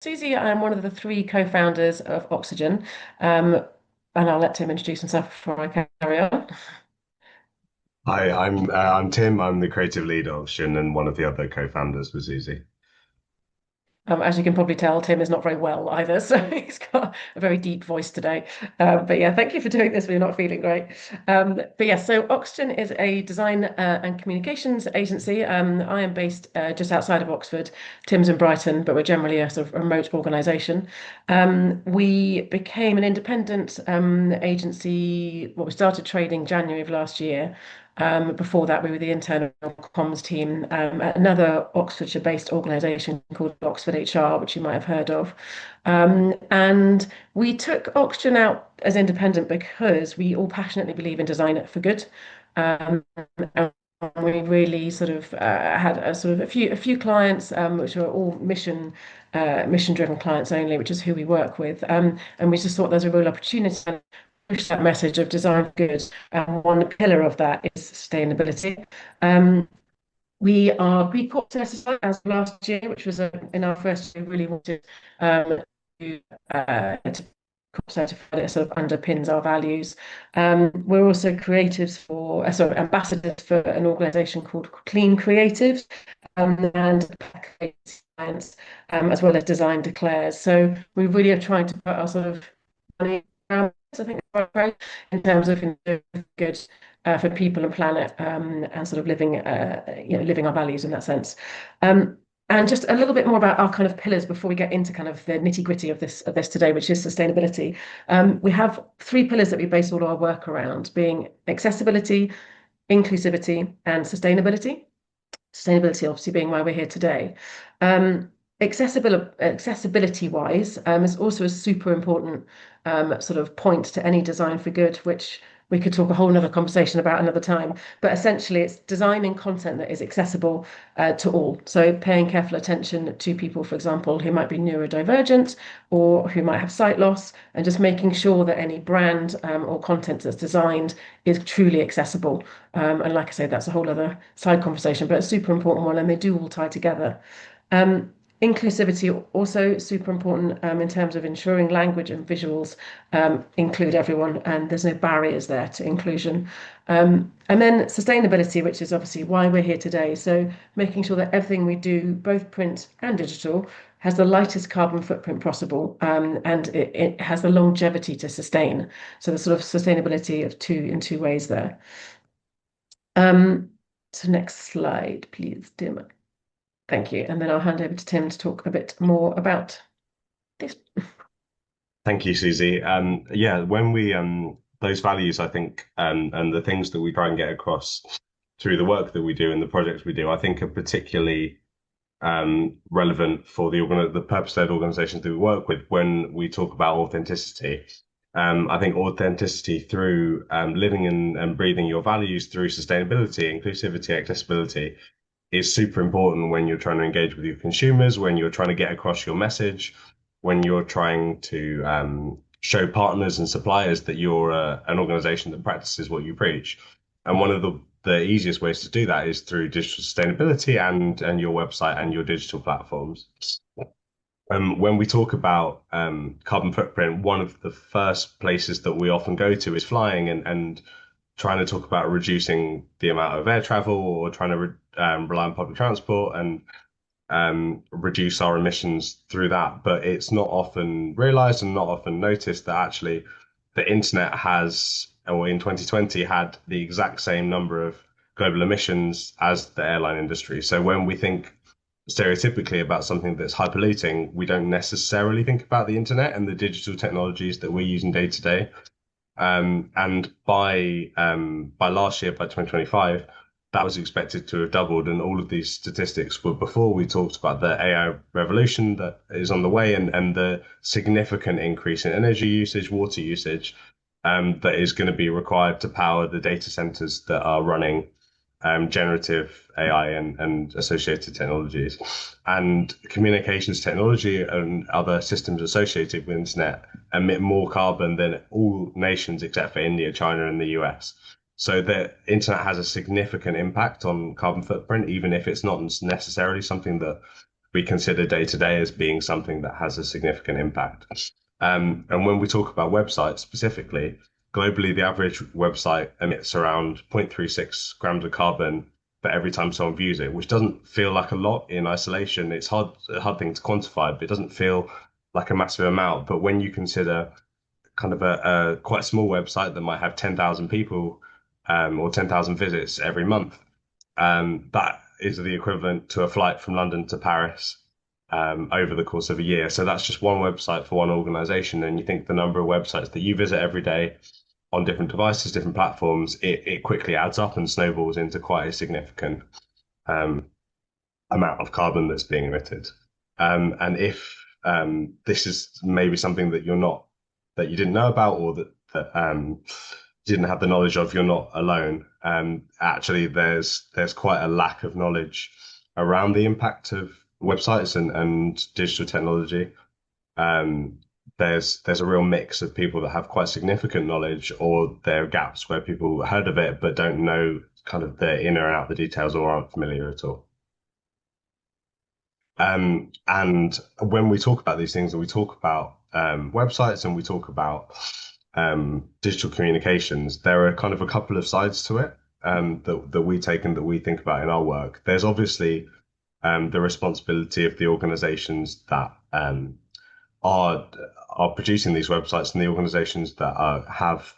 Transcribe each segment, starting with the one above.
Susie, I'm one of the three co-founders of Oxygen, and I'll let Tim introduce himself before I carry on. Hi, I'm Tim. I'm the creative lead of Oxygen and one of the other co-founders with Suzie. As you can probably tell, Tim is not very well either, so he's got a very deep voice today. But yeah, thank you for doing this when you're not feeling great. But yeah, so Oxygen is a design and communications agency. I am based just outside of Oxford. Tim's in Brighton, but we're generally a sort of remote organisation. We became an independent agency. Well, we started trading January of last year. Before that, we were the internal comms team at another Oxfordshire-based organisation called Oxford HR, which you might have heard of. And we took Oxygen out as independent because we all passionately believe in design for good. And we really sort of had a few clients which are all mission driven clients only, which is who we work with. And we just thought there's a real opportunity push that message of design for good. And one pillar of that is sustainability. Um, we are B Corp certified as of last year, which was in our first year, we really wanted to Corp certified. It sort of underpins our values. We're also ambassadors for an organisation called Clean Creatives and science, as well as Design Declares. So we really are trying to put our sort of money around this, I think, right, in terms of doing good for people and planet, and sort of living our values in that sense. Um, and just a little bit more about our kind of pillars before we get into kind of the nitty-gritty of this today, which is sustainability. We have three pillars that we base all our work around, being accessibility, inclusivity, and sustainability. Sustainability obviously being why we're here today. Accessibility wise, is also a super important sort of point to any design for good, which we could talk a whole nother conversation about another time. But essentially, it's designing content that is accessible to all. So paying careful attention to people, for example, who might be neurodivergent or who might have sight loss, and just making sure that any brand or content that's designed is truly accessible. And like I say, that's a whole other side conversation, but a super important one, and they do all tie together. Um, Inclusivity also super important in terms of ensuring language and visuals include everyone, and there's no barriers there to inclusion. And then sustainability, which is obviously why we're here today. So making sure that everything we do, both print and digital, has the lightest carbon footprint possible, and it has the longevity to sustain. So the sort of sustainability of in two ways there. Um, so next slide, please, Tim. Thank you. And then I'll hand over to Tim to talk a bit more about this. Thank you, Suzie. Yeah, when we those values, I think, and the things that we try and get across through the work that we do and the projects we do, I think are particularly relevant for the purpose-led organizations that we work with when we talk about authenticity. I think authenticity through living and breathing your values through sustainability, inclusivity, accessibility is super important when you're trying to engage with your consumers, when you're trying to get across your message, when you're trying to show partners and suppliers that you're an organization that practices what you preach. And one of the easiest ways to do that is through digital sustainability and your website and your digital platforms. When we talk about carbon footprint, one of the first places that we often go to is flying and trying to talk about reducing the amount of air travel or trying to rely on public transport and reduce our emissions through that. But it's not often realized and not often noticed that actually the internet has, or in 2020, had the exact same number of global emissions as the airline industry. So when we think stereotypically about something that's hyperlooting, we don't necessarily think about the internet and the digital technologies that we're using day to day. And by last year, by 2025, that was expected to have doubled. And all of these statistics were before we talked about the AI revolution that is on the way and the significant increase in energy usage, water usage, that is going to be required to power the data centers that are running generative AI and associated technologies. And communications technology and other systems associated with internet emit more carbon than all nations except for India, China, and the US. So the internet has a significant impact on carbon footprint, even if it's not necessarily something that we consider day to day as being something that has a significant impact. And when we talk about websites specifically, globally, the average website emits around 0.36 grams of carbon for every time someone views it, which doesn't feel like a lot in isolation. It's a hard thing to quantify, but it doesn't feel like a massive amount. But when you consider kind of a quite small website that might have 10,000 people or 10,000 visits every month, that is the equivalent to a flight from London to Paris over the course of a year. So that's just one website for one organization. And you think the number of websites that you visit every day on different devices, different platforms, it quickly adds up and snowballs into quite a significant um, amount of carbon that's being emitted. And if this is maybe something that that you didn't know about, or that didn't have the knowledge of, you're not alone. Actually, there's quite a lack of knowledge around the impact of websites and digital technology. Um, there's a real mix of people that have quite significant knowledge, or there are gaps where people heard of it but don't know kind of the in or out the details or aren't familiar at all. And when we talk about these things, and we talk about websites and we talk about digital communications, there are kind of a couple of sides to it that we take and that we think about in our work. There's obviously the responsibility of the organizations that are are producing these websites and the organizations that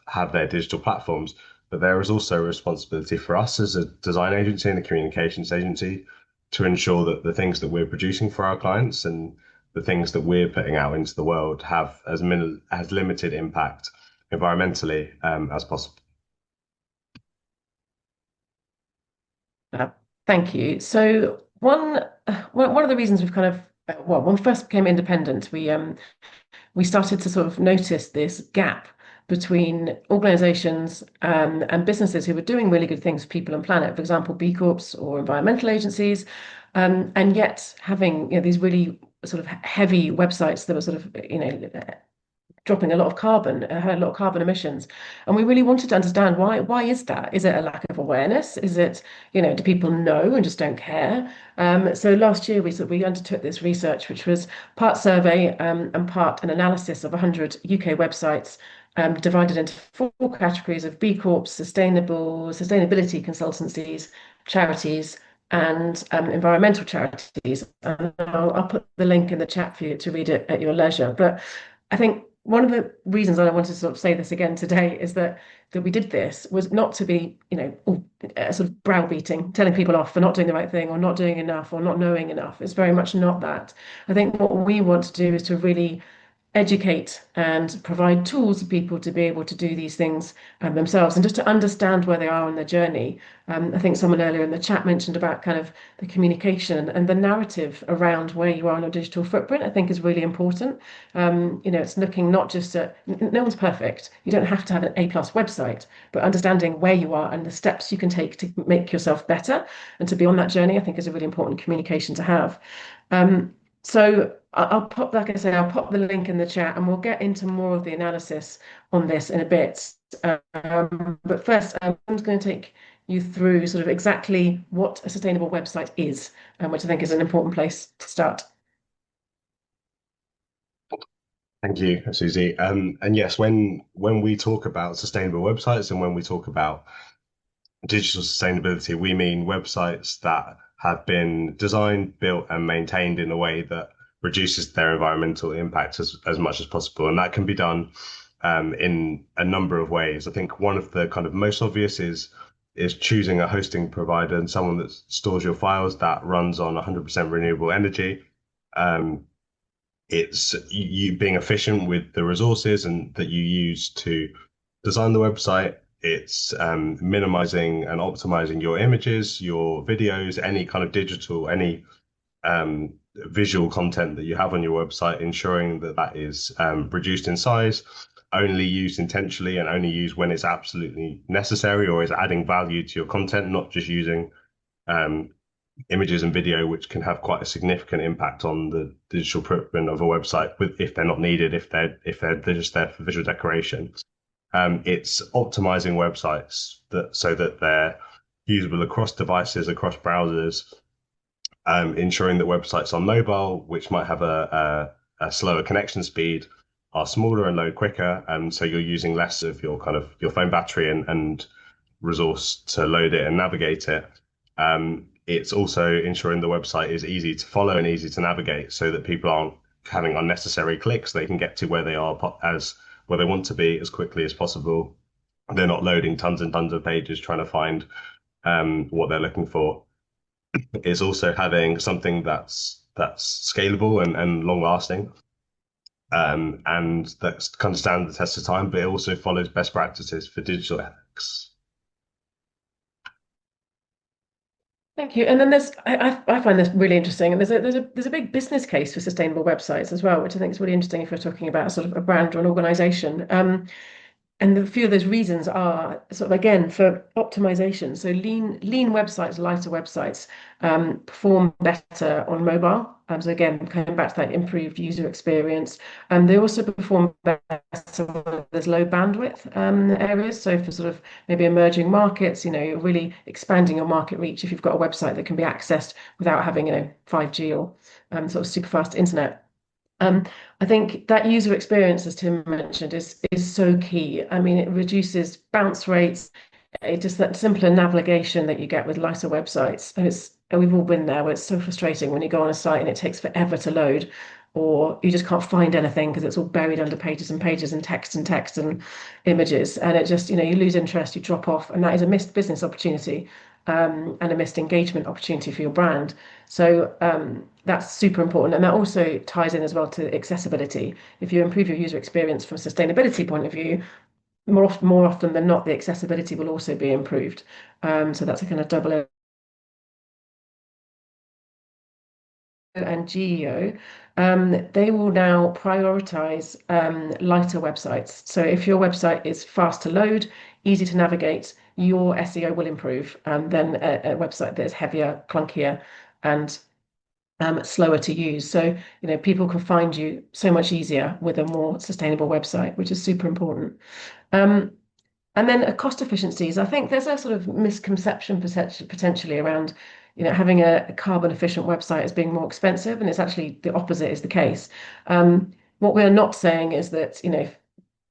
have their digital platforms. But there is also a responsibility for us as a design agency and a communications agency to ensure that the things that we're producing for our clients and the things that we're putting out into the world have as limited impact environmentally as possible. Uh, Thank you. So one of the reasons we've kind of well, when we first became independent, we started to sort of notice this gap between organizations and businesses who were doing really good things for people and planet, for example, B Corps or environmental agencies, and yet having these really sort of heavy websites that were sort of dropping a lot of carbon, a lot of carbon emissions. And we really wanted to understand why is that? Is it a lack of awareness? Is it, do people know and just don't care? So last year we undertook this research, which was part survey and part an analysis of 100 UK websites, divided into four categories of B Corps, sustainability consultancies, charities, and environmental charities. And I'll put the link in the chat for you to read it at your leisure. But I think one of the reasons that I wanted to sort of say this again today is that we did this was not to be, sort of browbeating, telling people off for not doing the right thing or not doing enough or not knowing enough. It's very much not that. I think what we want to do is to really educate and provide tools for people to be able to do these things themselves and just to understand where they are on their journey. I think someone earlier in the chat mentioned about kind of the communication and the narrative around where you are on your digital footprint, I think is really important. It's looking not just at, no one's perfect. You don't have to have an A+ website, but understanding where you are and the steps you can take to make yourself better and to be on that journey, I think is a really important communication to have. So I'll pop, like I say, I'll pop the link in the chat and we'll get into more of the analysis on this in a bit. But first, I'm just going to take you through sort of exactly what a sustainable website is, which I think is an important place to start. Thank you, Susie. And yes, when we talk about sustainable websites and when we talk about digital sustainability, we mean websites that have been designed, built, and maintained in a way that reduces their environmental impact as much as possible. And that can be done in a number of ways. I think one of the kind of most obvious is choosing a hosting provider and someone that stores your files that runs on 100% renewable energy. It's you being efficient with the resources and that you use to design the website. It's minimizing and optimizing your images, your videos, any kind of digital, any visual content that you have on your website, ensuring that that is reduced in size, only used intentionally, and only used when it's absolutely necessary or is adding value to your content, not just using images and video, which can have quite a significant impact on the digital footprint of a website if they're not needed, if they're just there for visual decoration. It's optimizing websites so that they're usable across devices, across browsers, ensuring that websites on mobile, which might have a slower connection speed, are smaller and load quicker. So you're using less of your kind of your phone battery and resource to load it and navigate it. It's also ensuring the website is easy to follow and easy to navigate so that people aren't having unnecessary clicks. They can get to where they are as where they want to be as quickly as possible. They're not loading tons and tons of pages trying to find what they're looking for. It's also having something that's scalable and long lasting, and that kind of stand the test of time, but it also follows best practices for digital ethics. Thank you. And then I find this really interesting. And there's a big business case for sustainable websites as well, which I think is really interesting if we're talking about sort of a brand or an organization. And a few of those reasons are sort of again for optimization. So lean websites, lighter websites perform better on mobile. So again, coming back to that improved user experience. And they also perform better when there's low bandwidth areas. So for sort of maybe emerging markets, you're really expanding your market reach if you've got a website that can be accessed without having, 5G or sort of super fast internet. Um, I think that user experience, as Tim mentioned, is so key. I mean, it reduces bounce rates. It just that simpler navigation that you get with lighter websites. And we've all been there where it's so frustrating when you go on a site and it takes forever to load, or you just can't find anything because it's all buried under pages and pages and text and images. And it just, you lose interest, you drop off, and that is a missed business opportunity, and a missed engagement opportunity for your brand. So that's super important. And that also ties in as well to accessibility. If you improve your user experience from a sustainability point of view, more often than not, the accessibility will also be improved. So that's a kind of double and GEO, they will now prioritize lighter websites. So if your website is fast to load, easy to navigate, your SEO will improve than a website that is heavier, clunkier, and slower to use. So, people can find you so much easier with a more sustainable website, which is super important. Um, and then cost efficiencies. I think there's a sort of misconception potentially around, having a carbon efficient website as being more expensive, and it's actually the opposite is the case. What we're not saying is that,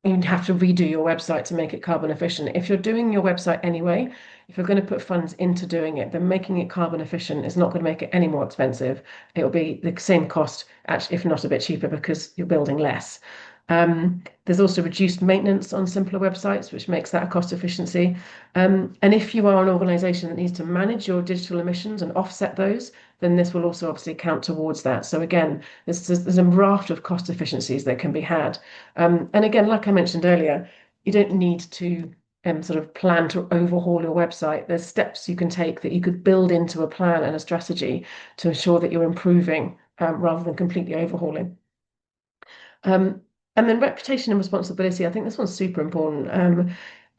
you have to redo your website to make it carbon efficient. If you're doing your website anyway, if you're going to put funds into doing it, then making it carbon efficient is not going to make it any more expensive. It'll be the same cost, actually, if not a bit cheaper, because you're building less. There's also reduced maintenance on simpler websites, which makes that a cost efficiency. And if you are an organization that needs to manage your digital emissions and offset those, then this will also obviously count towards that. So again, there's a raft of cost efficiencies that can be had. And again, like I mentioned earlier, you don't need to sort of plan to overhaul your website. There's steps you can take that you could build into a plan and a strategy to ensure that you're improving rather than completely overhauling. Um, and then reputation and responsibility, I think this one's super important.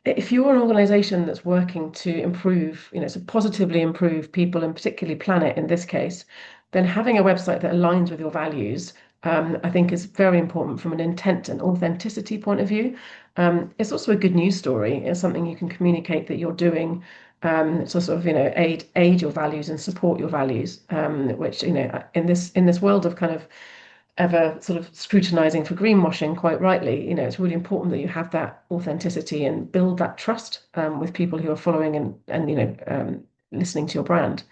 If you're an organization that's working to improve, so positively improve people and particularly planet in this case, then having a website that aligns with your values, I think is very important from an intent and authenticity point of view. It's also a good news story. It's something you can communicate that you're doing to sort of, aid your values and support your values, which, in this world of kind of ever sort of scrutinizing for greenwashing, quite rightly, it's really important that you have that authenticity and build that trust with people who are following and listening to your brand.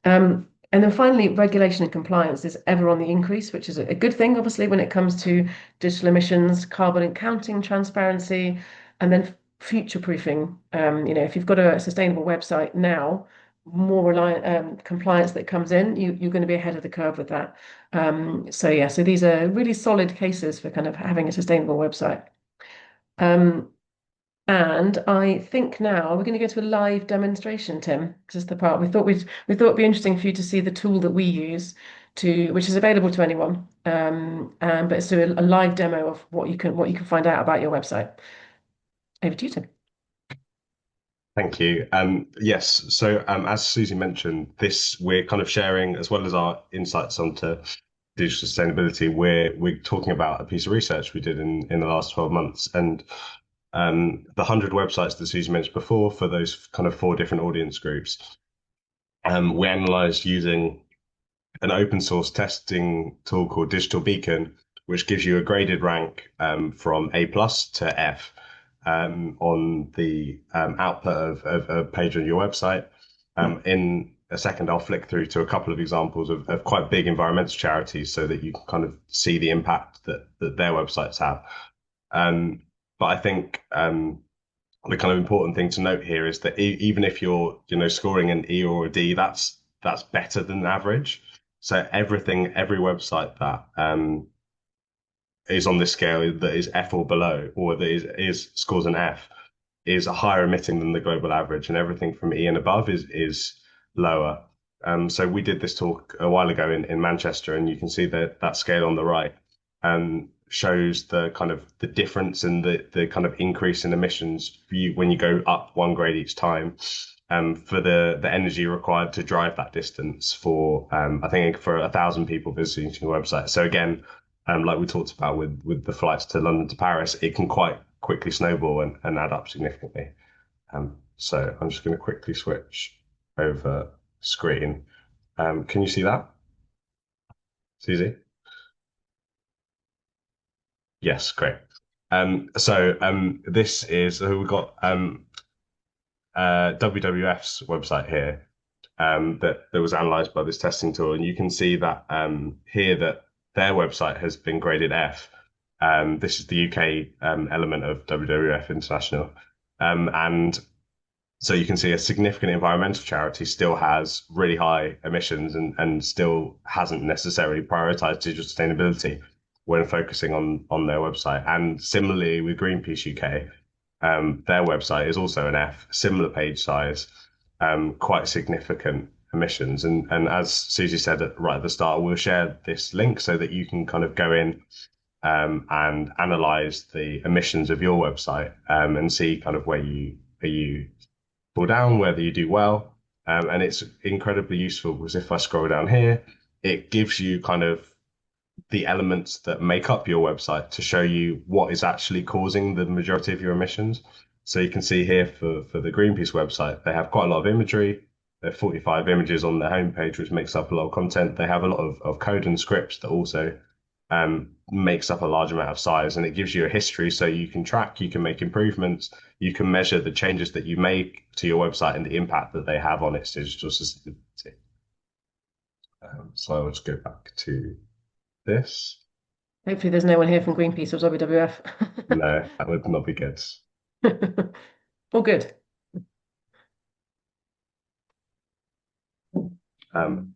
And then finally, regulation and compliance is ever on the increase, which is a good thing, obviously, when it comes to digital emissions, carbon accounting, transparency, and then future proofing. If you've got a sustainable website now, more reliant compliance that comes in, you're going to be ahead of the curve with that. So these are really solid cases for kind of having a sustainable website. And I think now we're going to go to a live demonstration, Tim. This is the part we thought it'd be interesting for you to see the tool that we use which is available to anyone. But it's a live demo of what you can find out about your website. Over to you, Tim. Thank you. Yes, so as Susie mentioned, this we're kind of sharing as well as our insights onto digital sustainability. We're talking about a piece of research we did in the last 12 months, and the 100 websites that Susie mentioned before for those kind of four different audience groups. We analysed using an open source testing tool called Digital Beacon, which gives you a graded rank from A plus to F on the output of a page on your website. In a second, I'll flick through to a couple of examples of quite big environmental charities so that you can kind of see the impact that their websites have. Um, but I think the kind of important thing to note here is that even if you're, scoring an E or a D, that's better than average. So every website that is on this scale that is F or below, or that is scores an F, is higher emitting than the global average, and everything from E and above is lower. So we did this talk a while ago in Manchester, and you can see that scale on the right shows the kind of the difference in the kind of increase in emissions for you when you go up one grade each time. For the energy required to drive that distance for I think for 1,000 people visiting your website. So again, like we talked about with the flights to London to Paris, it can quite quickly snowball and add up significantly. So I'm just going to quickly switch over screen. Can you see that, Susie? Yes, great. This is so we've got WWF's website here that was analysed by this testing tool, and you can see that here that their website has been graded F. This is the UK element of WWF International, and so you can see a significant environmental charity still has really high emissions and still hasn't necessarily prioritized digital sustainability when focusing on their website. And similarly with Greenpeace UK, their website is also an F, similar page size, quite significant emissions. And as Susie said right at the start, we'll share this link so that you can kind of go in and analyze the emissions of your website and see kind of where you fall down, whether you do well. And it's incredibly useful because if I scroll down here, it gives you kind of the elements that make up your website to show you what is actually causing the majority of your emissions. So you can see here for the Greenpeace website, they have quite a lot of imagery. There are 45 images on their homepage, which makes up a lot of content. They have a lot of code and scripts that also makes up a large amount of size, and it gives you a history so you can track, you can make improvements, you can measure the changes that you make to your website and the impact that they have on its digital sustainability. So I'll just go back to this. Hopefully, there's no one here from Greenpeace or WWF. No, that would not be good. All good. Um,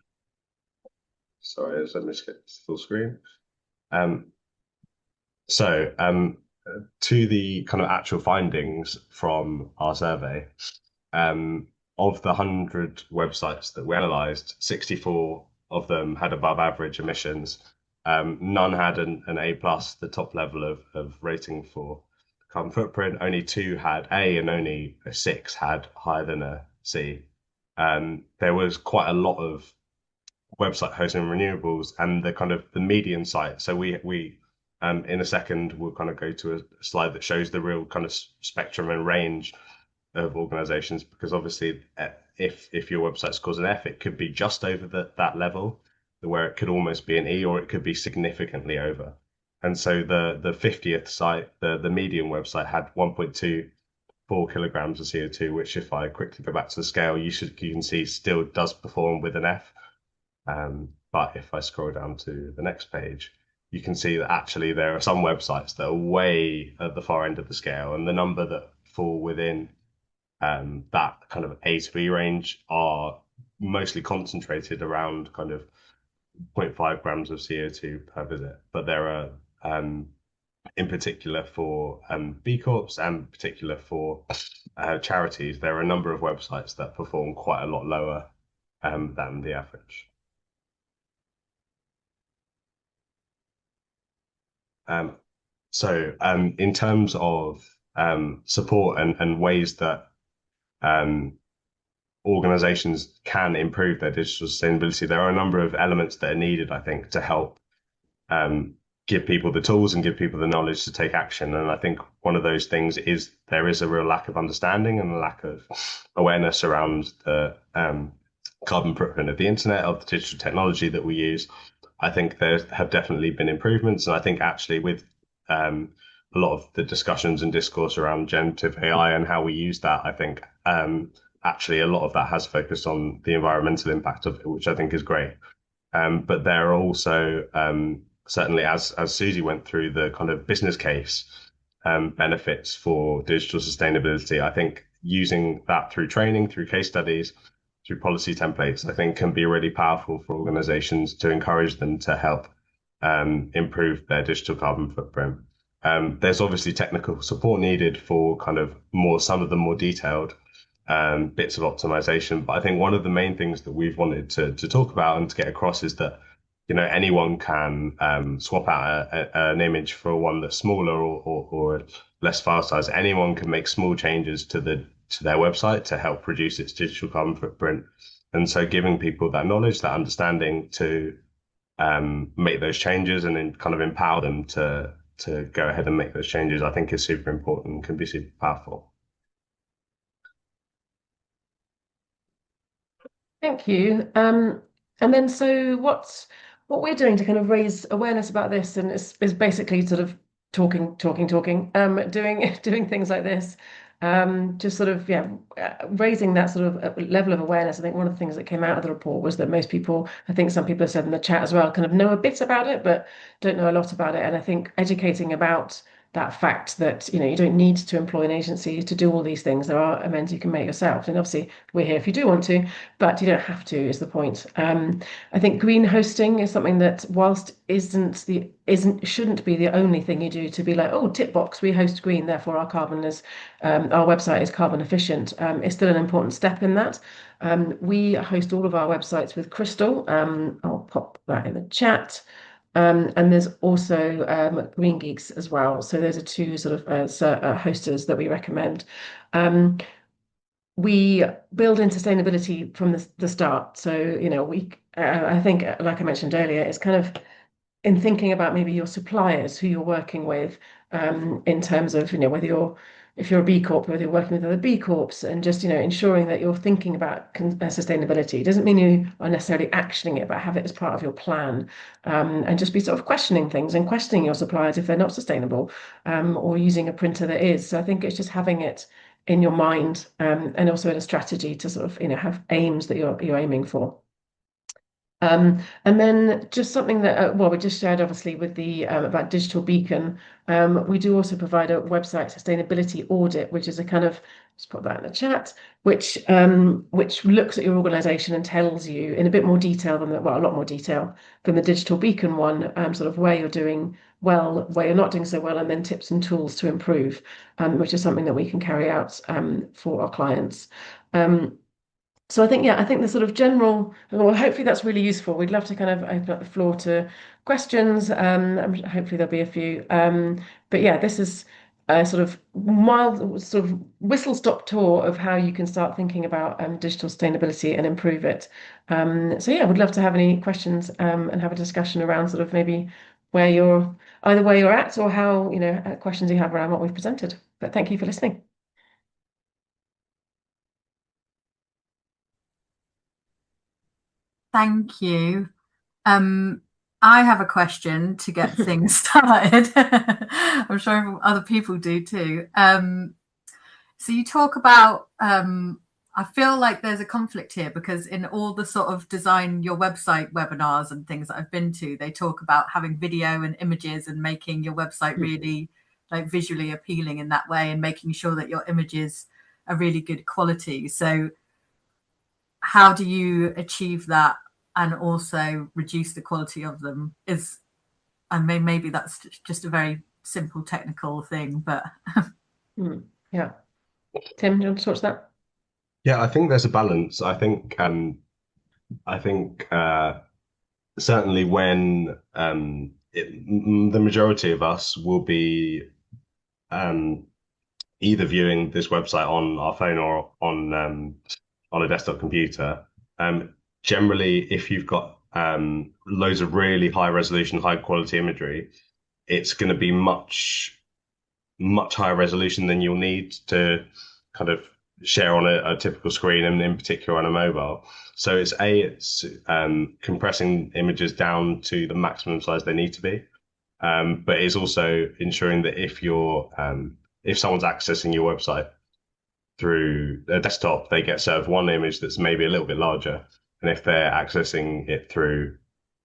sorry, let me just get full screen. Um, so to the kind of actual findings from our survey, of the 100 websites that we analysed, 64 of them had above average emissions. None had an A plus, the top level of rating for carbon footprint. Only two had A, and only six had higher than a C. There was quite a lot of website hosting renewables, and the kind of the median site. So we in a second we'll kind of go to a slide that shows the real kind of spectrum and range of organizations, because obviously if your website scores an F, it could be just over that level where it could almost be an E, or it could be significantly over. And so the 50th site, the median website, had 1.24 kilograms of CO2, which if I quickly go back to the scale, you can see still does perform with an F. But if I scroll down to the next page, you can see that actually there are some websites that are way at the far end of the scale, and the number that fall within that kind of A to B range are mostly concentrated around kind of 0.5 grams of CO2 per visit. But there are, in particular for B Corps and particular for charities, there are a number of websites that perform quite a lot lower than the average. In terms of support and ways that organizations can improve their digital sustainability, there are a number of elements that are needed, I think, to help give people the tools and give people the knowledge to take action. And I think one of those things is there is a real lack of understanding and a lack of awareness around carbon footprint of the internet, of the digital technology that we use. I think there have definitely been improvements, and I think actually with a lot of the discussions and discourse around generative AI and how we use that, I think actually a lot of that has focused on the environmental impact of it, which I think is great. But there are also certainly, as Susie went through, the kind of business case benefits for digital sustainability. I think using that through training, through case studies, through policy templates, I think can be really powerful for organizations to encourage them to help improve their digital carbon footprint. There's obviously technical support needed for kind of some of the more detailed bits of optimization. But I think one of the main things that we've wanted to talk about and to get across is that anyone can swap out an image for one that's smaller or less file size. Anyone can make small changes to their website to help reduce its digital carbon footprint. And so giving people that knowledge, that understanding to make those changes and then kind of empower them to go ahead and make those changes, I think is super important and can be super powerful. Thank you. And then, so what we're doing to kind of raise awareness about this, and is basically sort of talking, doing doing things like this, just sort of raising that sort of level of awareness. I think one of the things that came out of the report was that most people, I think some people have said in the chat as well, kind of know a bit about it, but don't know a lot about it. And I think educating about that fact that you don't need to employ an agency to do all these things. There are amends you can make yourself, and obviously we're here if you do want to, but you don't have to, is the point. I think green hosting is something that, whilst shouldn't be the only thing you do to be like, oh, tip box, we host green, therefore our website is carbon efficient. It's still an important step in that. We host all of our websites with Crystal. I'll pop that in the chat. And there's also Green Geeks as well. So those are two sort of hosters that we recommend. We build in sustainability from the start. So, I think, like I mentioned earlier, it's kind of in thinking about maybe your suppliers who you're working with, in terms of, if you're a B Corp, whether you're working with other B Corps, and just, ensuring that you're thinking about sustainability. It doesn't mean you are necessarily actioning it, but have it as part of your plan, and just be sort of questioning things and questioning your suppliers if they're not sustainable, or using a printer that is. So I think it's just having it in your mind, and also in a strategy to sort of, have aims that you're aiming for. And then just something that, we just shared obviously with the about Digital Beacon. We do also provide a website sustainability audit, which is a kind of, just put that in the chat, which looks at your organization and tells you in a bit more detail than a lot more detail than the Digital Beacon one, sort of where you're doing well, where you're not doing so well, and then tips and tools to improve, which is something that we can carry out for our clients. So I think the sort of general, well, hopefully that's really useful. We'd love to kind of open up the floor to questions. Hopefully there'll be a few. But yeah, this is a sort of mild, sort of whistle-stop tour of how you can start thinking about digital sustainability and improve it. So yeah, we'd love to have any questions, and have a discussion around sort of maybe either where you're at, or how, questions you have around what we've presented. But thank you for listening. Thank you. I have a question to get things started. I'm sure other people do too. So you talk about, I feel like there's a conflict here, because in all the sort of design your website webinars and things that I've been to, they talk about having video and images and making your website really like visually appealing in that way, and making sure that your images are really good quality. So how do you achieve that and also reduce the quality of them? And maybe that's just a very simple technical thing, but yeah. Tim, do you want to talk to that? Yeah, I think there's a balance. I think certainly when the majority of us will be either viewing this website on our phone or on a desktop computer. Generally, if you've got loads of really high resolution, high quality imagery, it's going to be much higher resolution than you'll need to kind of share on a typical screen, and in particular on a mobile. So it's compressing images down to the maximum size they need to be, but it's also ensuring that if someone's accessing your website through a desktop, they get served one image that's maybe a little bit larger, and if they're accessing it through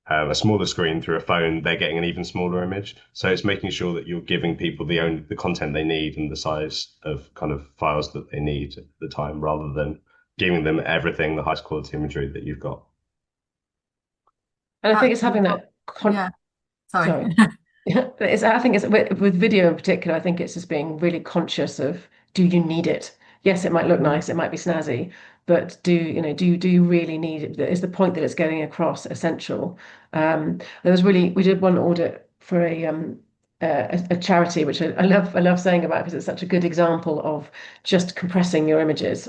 a smaller screen through a phone, they're getting an even smaller image. So it's making sure that you're giving people the content they need and the size of kind of files that they need at the time, rather than giving them everything, the highest quality imagery that you've got. And I think it's Actually, having that yeah, sorry. sorry. I think it's with video in particular, I think it's just being really conscious of, do you need it? Yes, it might look nice, it might be snazzy, but do you really need it? Is the point that it's getting across essential? We did one audit for a charity, which I love saying about because it's such a good example of just compressing your images.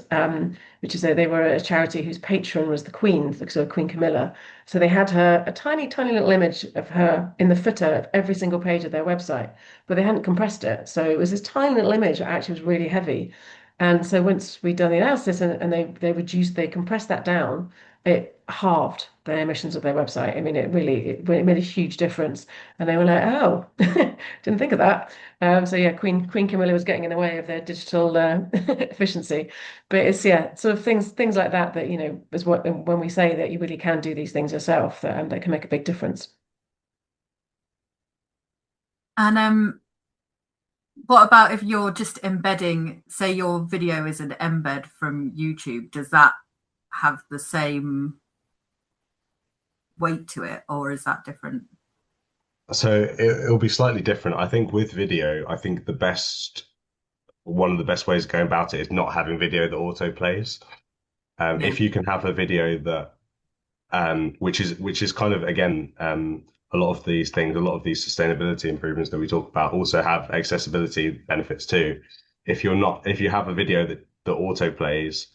Which is they were a charity whose patron was the Queen, so Queen Camilla. So they had a tiny, tiny little image of her in the footer of every single page of their website, but they hadn't compressed it. So it was this tiny little image that actually was really heavy. And so once we'd done the analysis and they compressed that down, it halved the emissions of their website. I mean, it made a huge difference. And they were like, oh, didn't think of that. So yeah, Queen Camilla was getting in the way of their digital efficiency. But it's sort of things like that is what when we say that you really can do these things yourself, that can make a big difference. And what about if you're just embedding, say your video is an embed from YouTube, does that have the same weight to it, or is that different? So it'll be slightly different. I think with video, I think one of the best ways of going about it is not having video that auto plays. Yeah. If you can have a video that which is kind of again a lot of these things, a lot of these sustainability improvements that we talk about also have accessibility benefits too. If you have a video that auto plays,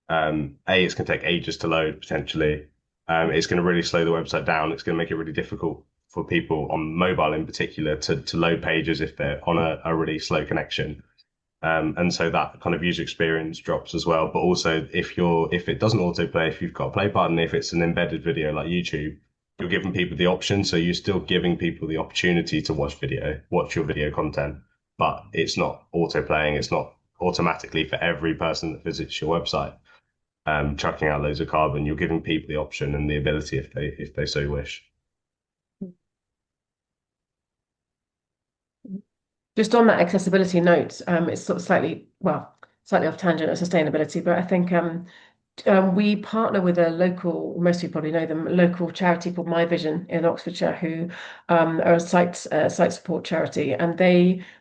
it's going to take ages to load potentially. It's going to really slow the website down. It's going to make it really difficult for people on mobile in particular to load pages if they're on a really slow connection. And so that kind of user experience drops as well. But also if it doesn't autoplay, if you've got a play button, if it's an embedded video like YouTube, you're giving people the option. So you're still giving people the opportunity to watch your video content, but it's not autoplaying. It's not automatically for every person that visits your website, chucking out loads of carbon. You're giving people the option and the ability if they so wish. Just on that accessibility note, it's sort of slightly off tangent of sustainability, but I think we partner with a local, most people probably know them, a local charity called My Vision in Oxfordshire, who are a site support charity, and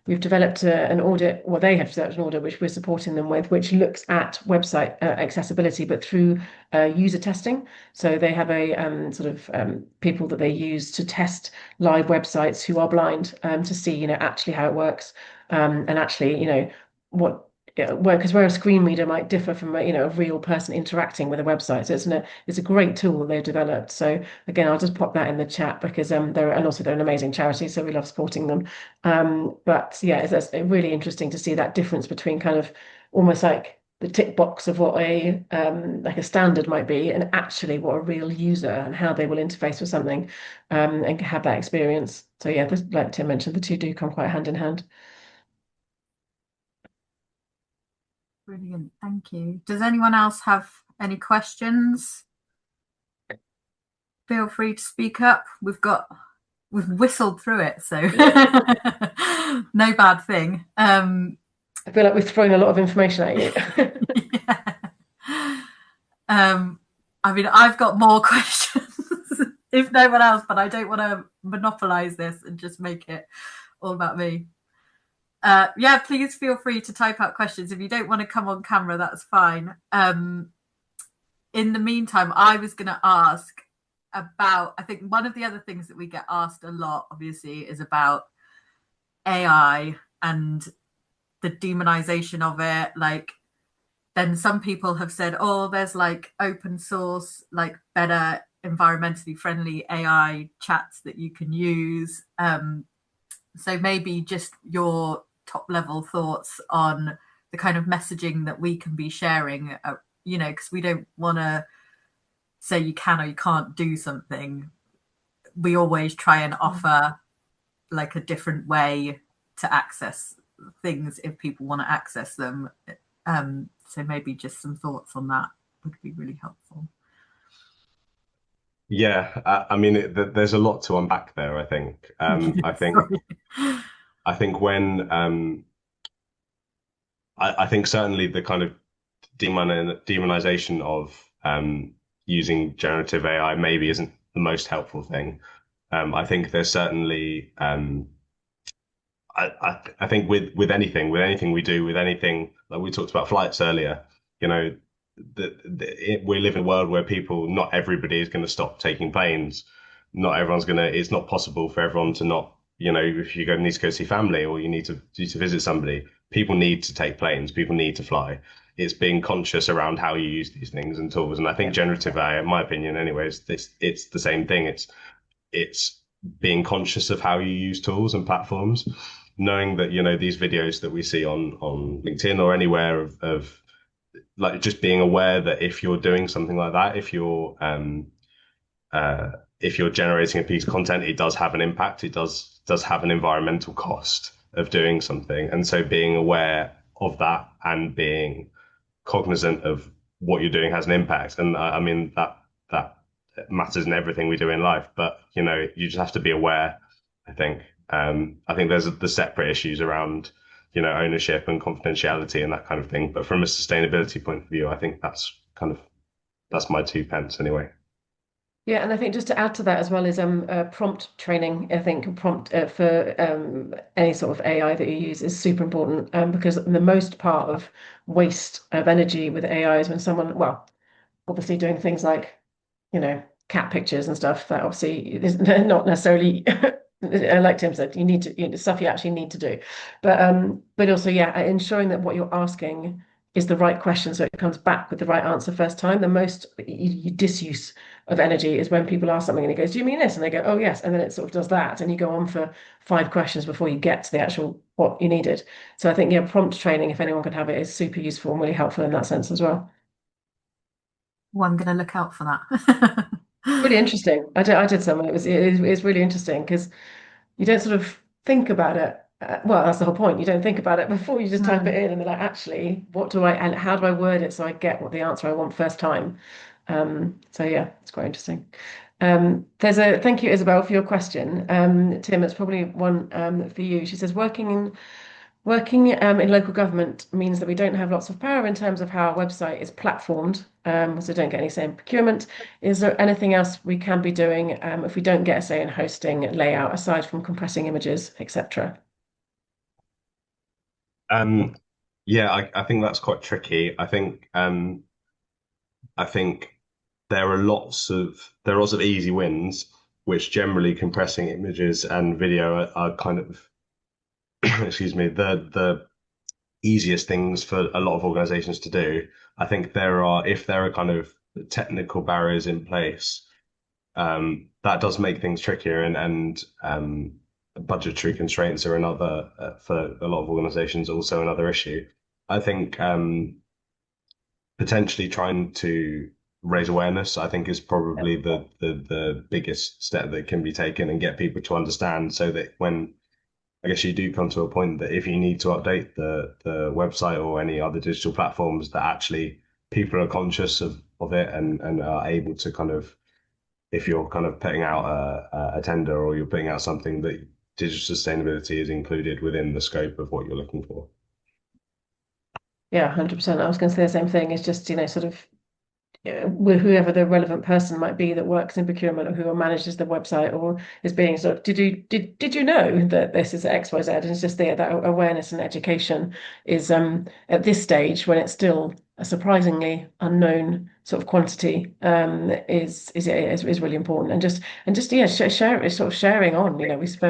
we've developed an audit, well, they have developed an audit which we're supporting them with, which looks at website accessibility, but through user testing. So they have a people that they use to test live websites who are blind to see, actually how it works, and actually, what because where a screen reader might differ from a real person interacting with a website. So it's a great tool that they've developed. So again, I'll just pop that in the chat because they're an amazing charity, so we love supporting them. But yeah, it's really interesting to see that difference between kind of almost like the tick box of what like a standard might be, and actually what a real user and how they will interface with something, and have that experience. So yeah, like Tim mentioned, the two do come quite hand in hand. Brilliant, thank you. Does anyone else have any questions? Feel free to speak up. We've whistled through it, so no bad thing. I feel like we've thrown a lot of information at you. Yeah. I mean, I've got more questions if no one else, but I don't want to monopolize this and just make it all about me. Yeah, please feel free to type out questions. If you don't want to come on camera, that's fine. In the meantime, I was going to ask about, I think one of the other things that we get asked a lot, obviously, is about AI and the demonization of it. Like, then some people have said, oh, there's like open source, like better environmentally friendly AI chats that you can use. So maybe just your top level thoughts on the kind of messaging that we can be sharing, because we don't want to say you can or you can't do something. We always try and offer like a different way to access things if people want to access them. So maybe just some thoughts on that would be really helpful. Yeah, I mean, there's a lot to unpack there, I think. I think when I think certainly the kind of demonization of using generative AI maybe isn't the most helpful thing. I think there's certainly I think with anything we do, with anything like we talked about flights earlier, you know, we live in a world where not everybody is going to stop taking planes. Not everyone's going to. It's not possible for everyone to not. If you need to go see family or you need to visit somebody, people need to take planes. People need to fly. It's being conscious around how you use these things and tools. And I think generative AI, in my opinion, anyways, it's the same thing. It's being conscious of how you use tools and platforms, knowing that these videos that we see on LinkedIn or anywhere of like just being aware that if you're doing something like that, if you're generating a piece of content, it does have an impact. It does have an environmental cost of doing something, and so being aware of that and being cognizant of what you're doing has an impact. And I mean that matters in everything we do in life. But you just have to be aware. I think there's the separate issues around ownership and confidentiality and that kind of thing. But from a sustainability point of view, I think that's my 2 pence anyway. Yeah, and I think just to add to that as well is prompt training. I think prompt for any sort of AI that you use is super important because the most part of waste of energy with AI is when someone, well, obviously doing things like, cat pictures and stuff that obviously is not necessarily like Tim said, you need to stuff you actually need to do, but also ensuring that what you're asking is the right question so it comes back with the right answer first time. The most disuse of energy is when people ask something and it goes, do you mean this? And they go, oh yes, and then it sort of does that, and you go on for 5 questions before you get to the actual what you needed. So I think prompt training, if anyone can have it, is super useful and really helpful in that sense as well. Well, I'm going to look out for that. Really interesting. I did some, and it was really interesting because you don't sort of think about it. Well, that's the whole point. You don't think about it before you just type it in, and they're like, actually, and how do I word it so I get what the answer I want first time? So yeah, it's quite interesting. Thank you, Isabel, for your question. Tim, it's probably one for you. She says, working in local government means that we don't have lots of power in terms of how our website is platformed, so don't get any say in procurement. Is there anything else we can be doing if we don't get a say in hosting, layout, aside from compressing images, etc.? Yeah, I think that's quite tricky. I think there are lots of easy wins, which generally compressing images and video are kind of excuse me, the easiest things for a lot of organizations to do. I think if there are kind of technical barriers in place, that does make things trickier, and budgetary constraints are another for a lot of organizations, also another issue. I think potentially trying to raise awareness, I think, is probably the biggest step that can be taken, and get people to understand, so that when I guess you do come to a point that if you need to update the website or any other digital platforms, that actually people are conscious of it, and are able to kind of, if you're kind of putting out a tender or you're putting out something, that digital sustainability is included within the scope of what you're looking for. Yeah, 100%. I was going to say the same thing. It's just, sort of whoever the relevant person might be that works in procurement or who manages the website or is being sort of, did you know that this is XYZ? And it's just that awareness and education is at this stage, when it's still a surprisingly unknown sort of quantity, is really important. And just sharing on.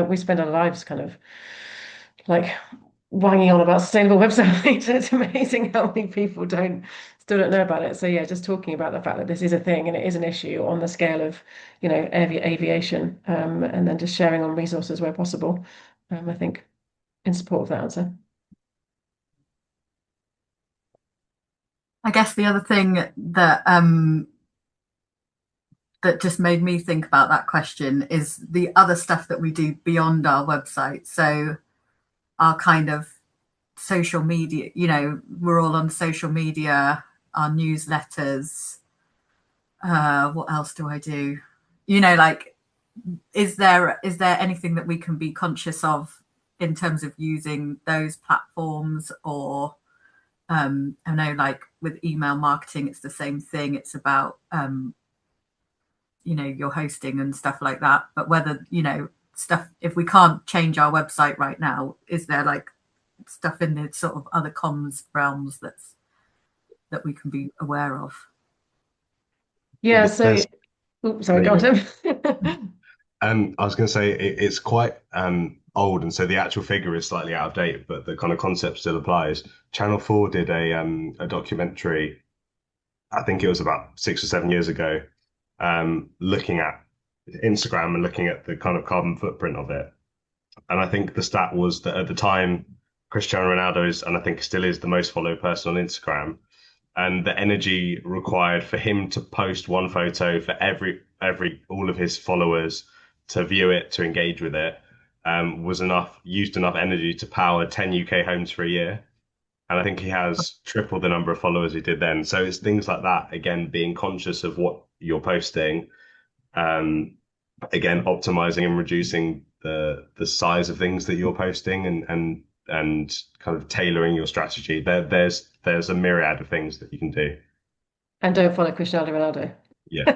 We spend our lives kind of like wanging on about sustainable websites. It's amazing how many people still don't know about it. So yeah, just talking about the fact that this is a thing and it is an issue on the scale of, aviation, and then just sharing on resources where possible. I think in support of that answer. I guess the other thing that that just made me think about that question is the other stuff that we do beyond our website. So our kind of social media, you know, we're all on social media, our newsletters. What else do I do? You know, like, is there anything that we can be conscious of in terms of using those platforms? Or I know, like with email marketing, it's the same thing. It's about you know, your hosting and stuff like that. But whether, you know, stuff, if we can't change our website right now, is there like stuff in the sort of other comms realms that we can be aware of? Yeah, so There's, oops, sorry, there go you on, go. Tim. I was going to say it's quite old, and so the actual figure is slightly out of date, but the kind of concept still applies. Channel 4 did a documentary, I think it was about 6 or 7 years ago, looking at Instagram and looking at the kind of carbon footprint of it. And I think the stat was that at the time, Cristiano Ronaldo is, and I think still is, the most followed person on Instagram. And the energy required for him to post one photo for every all of his followers to view it, to engage with it, was used enough energy to power 10 UK homes for a year. And I think he has triple the number of followers he did then. So it's things like that, again, being conscious of what you're posting, um, again, optimizing and reducing the size of things that you're posting, and kind of tailoring your strategy. There's a myriad of things that you can do. And don't follow Cristiano Ronaldo. Yeah.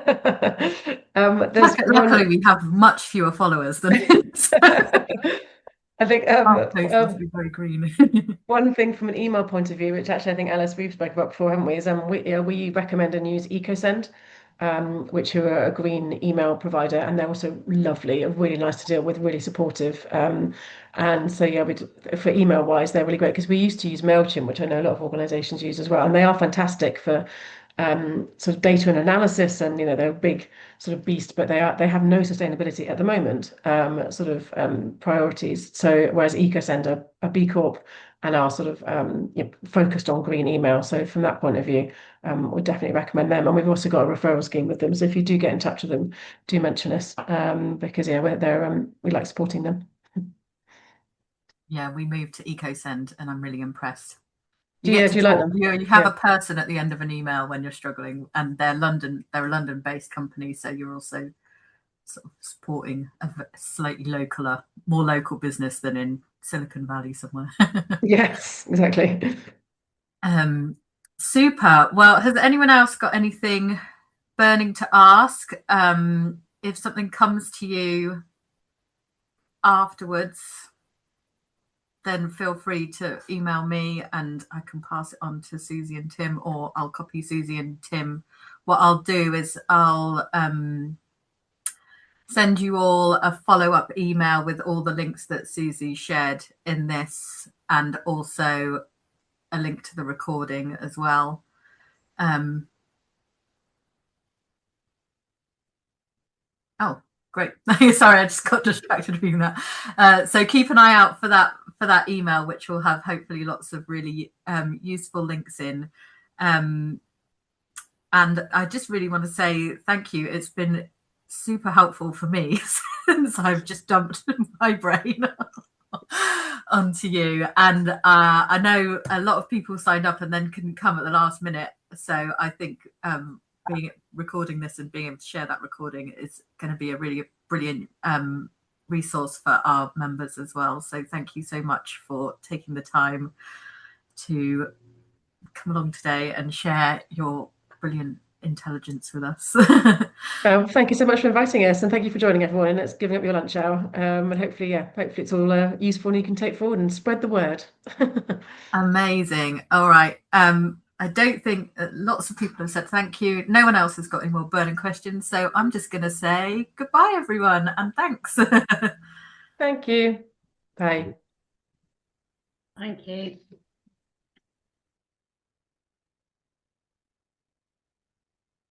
There's Luckily, one. we have much fewer followers than I think our post must be very green. one thing from an email point of view, which actually I think Alice we've spoken about before, haven't we? Is we recommend and use EcoSend, which are a green email provider, and they're also lovely and really nice to deal with, really supportive. And so yeah, for email wise, they're really great because we used to use MailChimp, which I know a lot of organisations use as well, and they are fantastic for sort of data and analysis, and you know they're a big sort of beast, but they have no sustainability at the moment priorities. So whereas EcoSend are a B Corp and are sort of focused on green email. So from that point of view, we'd definitely recommend them. And we've also got a referral scheme with them. So if you do get in touch with them, do mention us because yeah, we like supporting them. Yeah, we moved to EcoSend and I'm really impressed. Do You get to you like talk. them? You have a person at the end of an email when you're struggling, and they're a London-based company, so you're also sort of supporting a slightly more local business than in Silicon Valley somewhere. Yes, exactly. Super. Well, has anyone else got anything burning to ask? If something comes to you afterwards, then feel free to email me and I can pass it on to Suzie and Tim, or I'll copy Suzie and Tim. What I'll do is I'll send you all a follow-up email with all the links that Suzie shared in this, and also a link to the recording as well. Oh, great. Sorry, I just got distracted reading that. So keep an eye out for that email, which will have hopefully lots of really useful links in. And I just really want to say thank you. It's been super helpful for me since I've just dumped my brain onto you. And I know a lot of people signed up and then couldn't come at the last minute. So I think recording this and being able to share that recording is going to be a really brilliant resource for our members as well. So thank you so much for taking the time to come along today and share your brilliant intelligence with us. Thank you so much for inviting us, and thank you for joining everyone. And it's giving up your lunch hour. And hopefully it's all useful and you can take forward and spread the word. Amazing. All right. I don't think lots of people have said thank you. No one else has got any more burning questions. So I'm just going to say goodbye, everyone, and thanks. Thank you. Bye. Thank you.